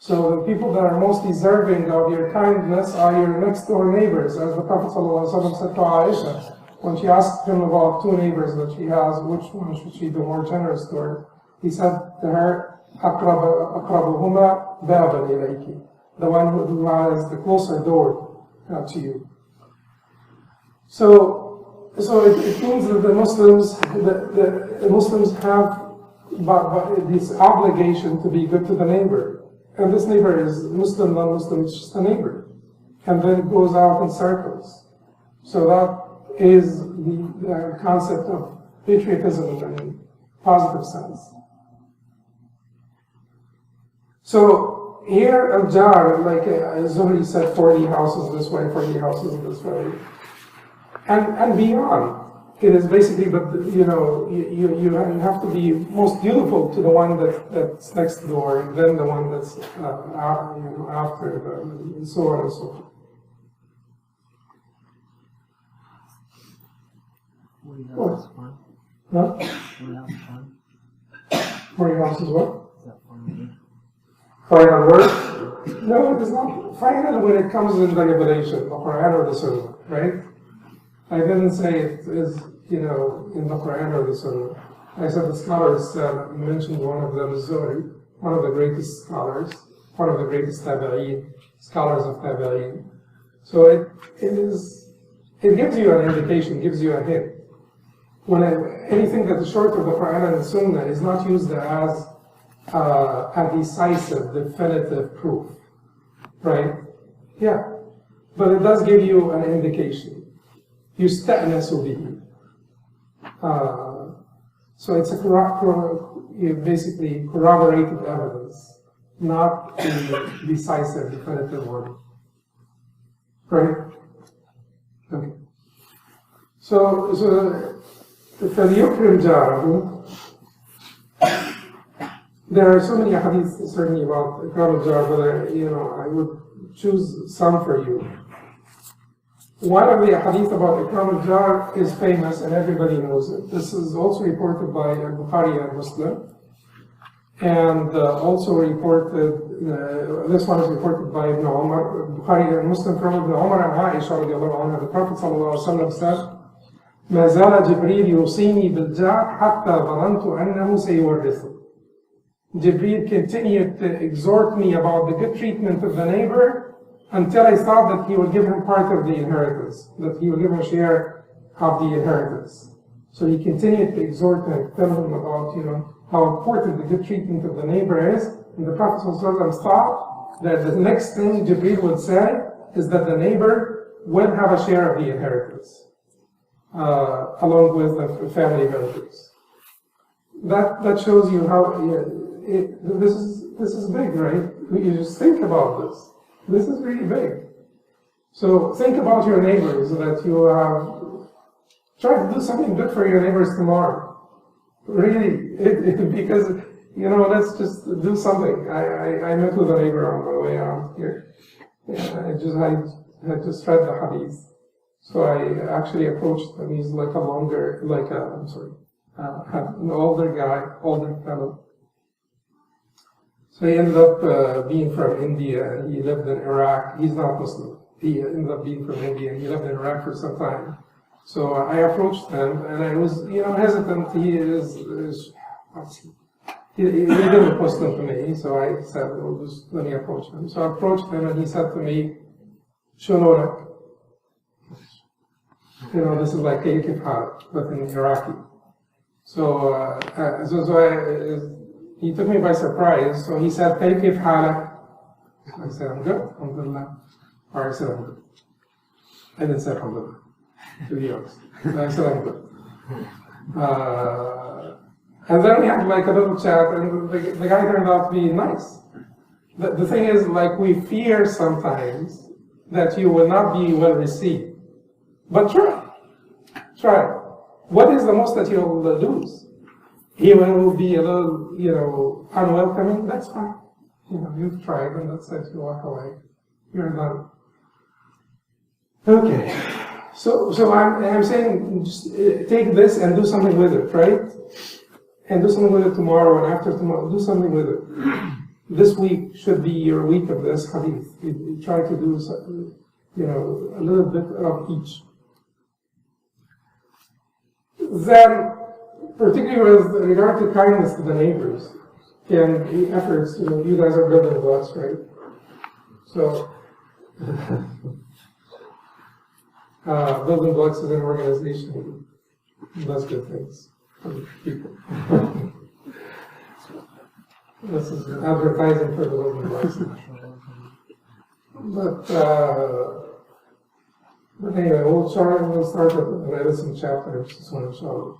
So the people that are most deserving of your kindness are your next door neighbors, as the Prophet ﷺ said to Aisha, when she asked him about two neighbors that she has, which one should she be more generous toward? He said to her, أَقْرَبُهُمَا بَابًا إِلَيْكِ, the one who has the closer door to you. So it means that the Muslims have this obligation to be good to the neighbor. And this neighbor is Muslim, non-Muslim, it's just a neighbor. And then it goes out in circles. So that is the concept of patriotism in a positive sense. So here Al-Jar, like Zuhri said, 40 houses this way, 40 houses this way. And beyond. It is basically, but you know, you have to be most beautiful to the one that's next door, and then the one that's after, and so on and so forth. 40 houses fun. Huh? 40 houses fun. 40 houses what? Is that fun? Final word? No, it is not final when it comes in the revelation, the Quran or the Sunnah, right? I didn't say it is, you know, in the Quran or the Sunnah. I said the scholars mentioned one of them is Zuhri, one of the greatest scholars, one of the greatest scholars of Tabi'een. So it gives you an indication, gives you a hint. When anything that is short of the Quran and the Sunnah is not used as a decisive, definitive proof, right? Yeah, but it does give you an indication. يستأنس به. So it's a basically corroborated evidence, not a decisive, definitive one. Right? Okay. So فَلْيُكْرِمْ جَارَهُ. There are so many hadiths certainly about Ikram al-Jar, but I would choose some for you. One of the hadith about Ikram al-Jar is famous and everybody knows it. This is also reported by Bukhari and Muslim. And also reported, this one is reported by Ibn Umar, Bukhari and Muslim from Ibn Umar and Aisha radiallahu anha. The Prophet ﷺ said, ما زال جبريل يوصيني بالجار حتى ظننت أنه سيورثه. Jibreel continued to exhort me about the good treatment of the neighbor until I thought that he would give him part of the inheritance, that he would give him a share of the inheritance. So he continued to exhort him, tell him about, how important the good treatment of the neighbor is. And the Prophet ﷺ thought that the next thing Jibreel would say is that the neighbor will have a share of the inheritance, along with the family members. That shows you how this is big, right? You just think about this. This is really big. So think about your neighbors, that you try to do something good for your neighbors tomorrow. Really, because, let's just do something. I met with a neighbor on my way out here. I just read the hadith. So I actually approached him. He's like an older guy, older fellow. So he ended up being from India, and he lived in Iraq. He's not Muslim. He ended up being from India, and he lived in Iraq for some time. So I approached him, and I was, hesitant. He didn't look Muslim to me, so I said, well, just let me approach him. So I approached him, and he said to me, Shonorak. This is like Kayf Hal, but in Iraqi. So he took me by surprise. So he said, Kayf Halak. I said, I'm good, alhamdulillah. Or I said, I'm good. I didn't say alhamdulillah, to be honest. I said, I'm good. And then we had like a little chat, and the guy turned out to be nice. The thing is, like, we fear sometimes that you will not be well received. But try. What is the most that you'll lose? He will be a little, unwelcoming. That's fine. You've tried, and that's it. You walk away. You're done. Okay. So I'm saying, just take this and do something with it, right? And do something with it tomorrow and after tomorrow. Do something with it. this week should be your week of this hadith. You try to do, a little bit of each. Then, particularly with regard to kindness to the neighbors and the efforts, you guys are building blocks, right? So, building blocks is an organization that does good things for people. This is advertising for the building blocks. But anyway, we'll start with an innocent chapter, this one, inshallah.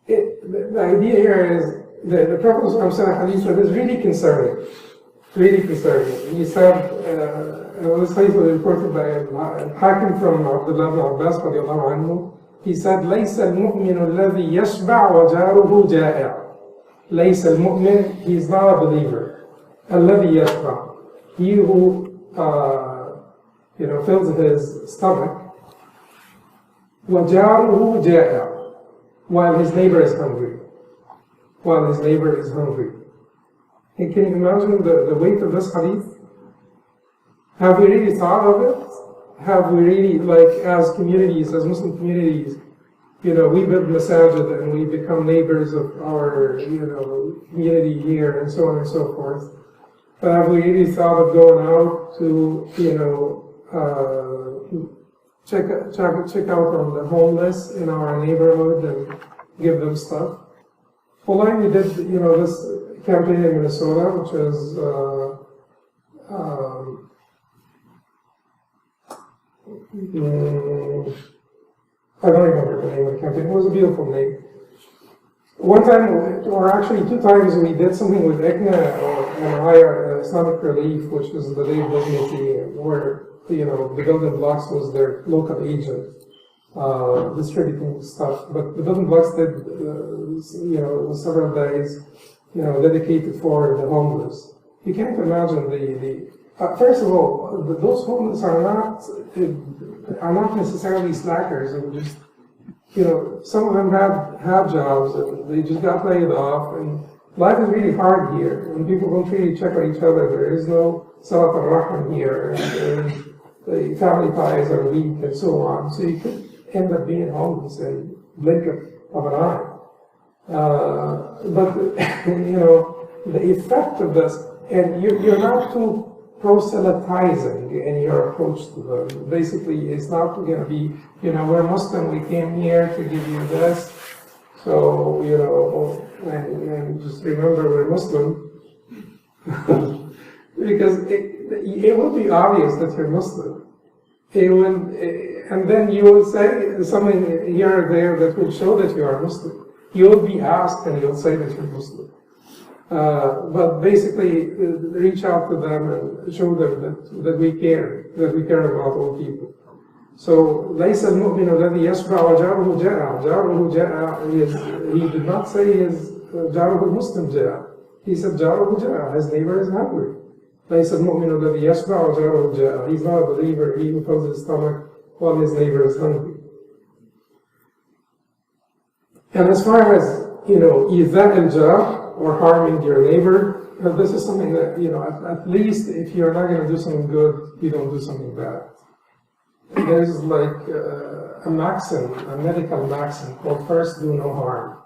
The idea here is that the Prophet ﷺ hadith is really concerning. Really concerning. He said, this hadith was reported by Hatem from Abdullah ibn Abbas radiallahu anhu. He said, لَيْسَ الْمُؤْمِنُ الَّذِي يَشْبَعْ وَجَارُهُ جَائِعٌ. لَيْسَ الْمُؤْمِن, he is not a believer. الَّذِي يَشْبَعْ, he who fills his stomach. وَجَارُهُ جَائِعٌ, while his neighbor is hungry. While his neighbor is hungry. And can you imagine the weight of this hadith? Have we really thought of it? Have we really, as communities, as Muslim communities, we build masajid and we become neighbors of our, community here and so on and so forth. But have we really thought of going out to, check out on the homeless in our neighborhood and give them stuff? Well, we did, this campaign in Minnesota, which is, I don't remember the name of the campaign. It was a beautiful name. One time, or actually 2 times, we did something with ICNA and Higher Islamic Relief, which is the Day Dignity, where the building blocks was their local agent distributing stuff. But the building blocks did, several days, dedicated for the homeless. You can't imagine first of all, those homeless are not necessarily slackers, and just, some of them have jobs and they just got laid off, and life is really hard here, and people don't really check on each other. There is no salat al-rahman here, and the family ties are weak, and so on. So you could end up being homeless in a blink of an eye. But the effect of this, and you're not too proselytizing in your approach to them. Basically, it's not going to be, we're Muslim, we came here to give you this, so, and just remember we're Muslim. Because it will be obvious that you're Muslim. And then you will say something here or there that will show that you are Muslim. You will be asked and you'll say that you're Muslim. But basically, reach out to them and show them that we care about all people. So, لَيْسَ الْمُؤْمِنُ الَّذِي يَشْبَعُ وَجَارُهُ جَائِعٌ. جَارُهُ جَائِعٌ, he did not say his جَارُهُ Muslim جَائِعٌ. He said جَارُهُ جَائِعٌ, his neighbor is hungry. لَيْسَ الْمُؤْمِنُ الَّذِي يَشْبَعُ وَجَارُهُ جَائِعٌ. He's not a believer, he who fills his stomach while his neighbor is hungry. And as far as, إِذَاء الْجَارِ, or harming your neighbor, this is something that, at least if you're not going to do something good, you don't do something bad. There's like a maxim, a medical maxim called first do no harm.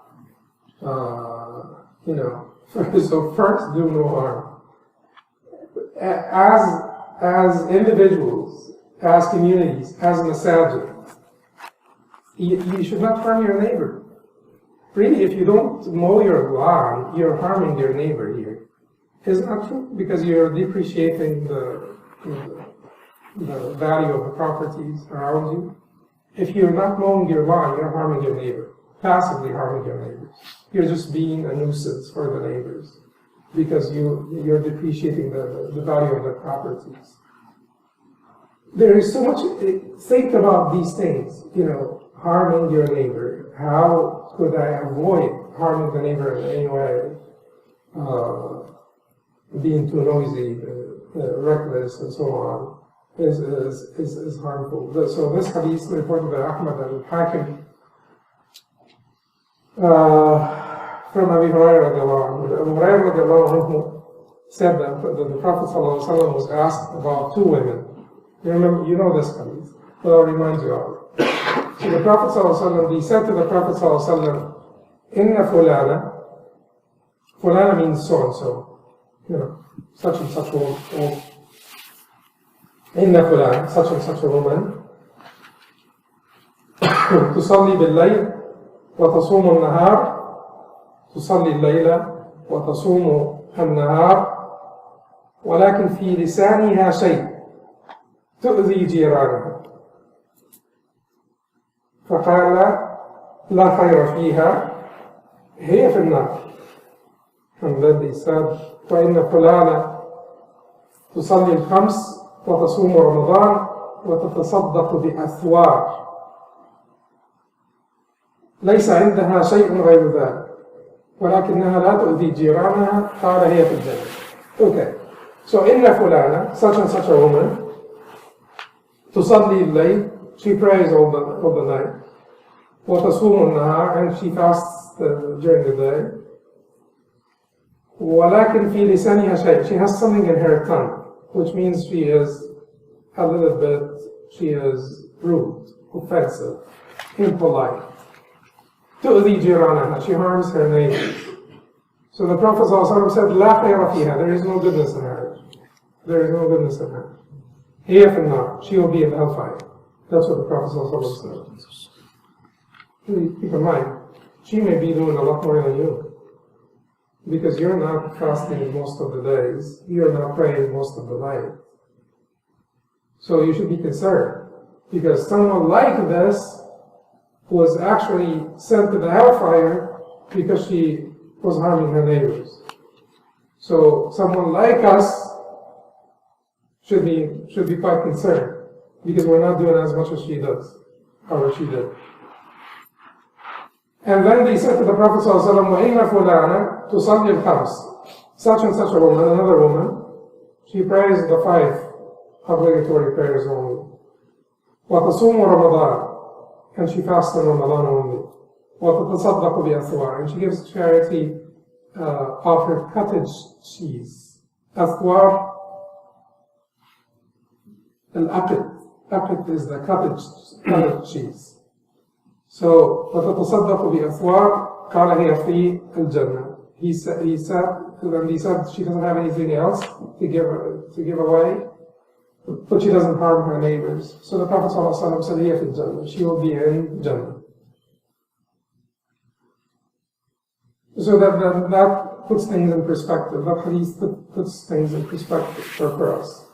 So first do no harm. As individuals, as communities, as masajid, you should not harm your neighbor. Really, if you don't mow your lawn, you're harming your neighbor here. Isn't that true? Because you're depreciating the value of the properties around you. If you're not mowing your lawn, you're harming your neighbor, passively harming your neighbors. You're just being a nuisance for the neighbors because you're depreciating the value of the properties. There is so much, think about these things, harming your neighbor. How could I avoid harming the neighbor in any way? Being too noisy, reckless, and so on is harmful. So this hadith reported by Ahmad and Hakim from Abu Hurairah radiallahu anhu. Abu Hurairah radiallahu anhu said that the Prophet sallallahu alaihi wasallam was asked about two women. You remember, you know this hadith, but I'll remind you of it. So the Prophet sallallahu alaihi wasallam, he said to the Prophet sallallahu alaihi wasallam, Inna fulana, fulana means so and so, you know, such and such a woman. Inna fulana, such and such a woman, تصلي بالليل وتصوم النهار تصلي الليل وتصوم النهار ولكن في لسانها شيء تؤذي جيرانها فقال لا خير فيها هي في النار. And then they said وإن فلانة تصلي الخمس وتصوم رمضان وتتصدق بأثوار ليس عندها شيء غير ذلك ولكنها لا تؤذي جيرانها قال هي في الجنة. Okay, so إن فلانة, such and such a woman, تصلي الليل, she prays all the night, وتصوم النهار, and she fasts during the day, ولكن في لسانها شيء, she has something in her tongue, which means she is a little bit, she is rude, offensive, impolite. تؤذي جيرانها, she harms her neighbors. So the Prophet ﷺ said, لا خير فيها, there is no goodness in her. There is no goodness in her. هي في النار, she will be in hellfire. That's what the Prophet ﷺ said. Keep in mind, she may be doing a lot more than you. Because you're not fasting most of the days, you're not praying most of the night. So you should be concerned. Because someone like this was actually sent to the hellfire because she was harming her neighbors. So someone like us should be quite concerned because we're not doing as much as she does, or she did. And then they said to the Prophet ﷺ, وَإِنَّ فُلَانَ تُصَلِّي الْخَمْسِ, such and such a woman, another woman, she prays the 5 obligatory prayers only. وَتَصُومُ رَمَضَانَ, and she fasts in Ramadan only. وَتَتَصَدَّقُ بِأَثْوَارٍ, and she gives charity of her cottage cheese. أثوار, al-aqid is the cottage cheese. So, وَتَتَصَدَّقُ بِأَثْوَارٍ قَالَ هِيَ فِي الْجَنَّةِ. He said, she doesn't have anything else to give away, but she doesn't harm her neighbors. So the Prophet ﷺ said, هي في الجنة, she will be in Jannah. So that puts things in perspective. That hadith puts things in perspective for us.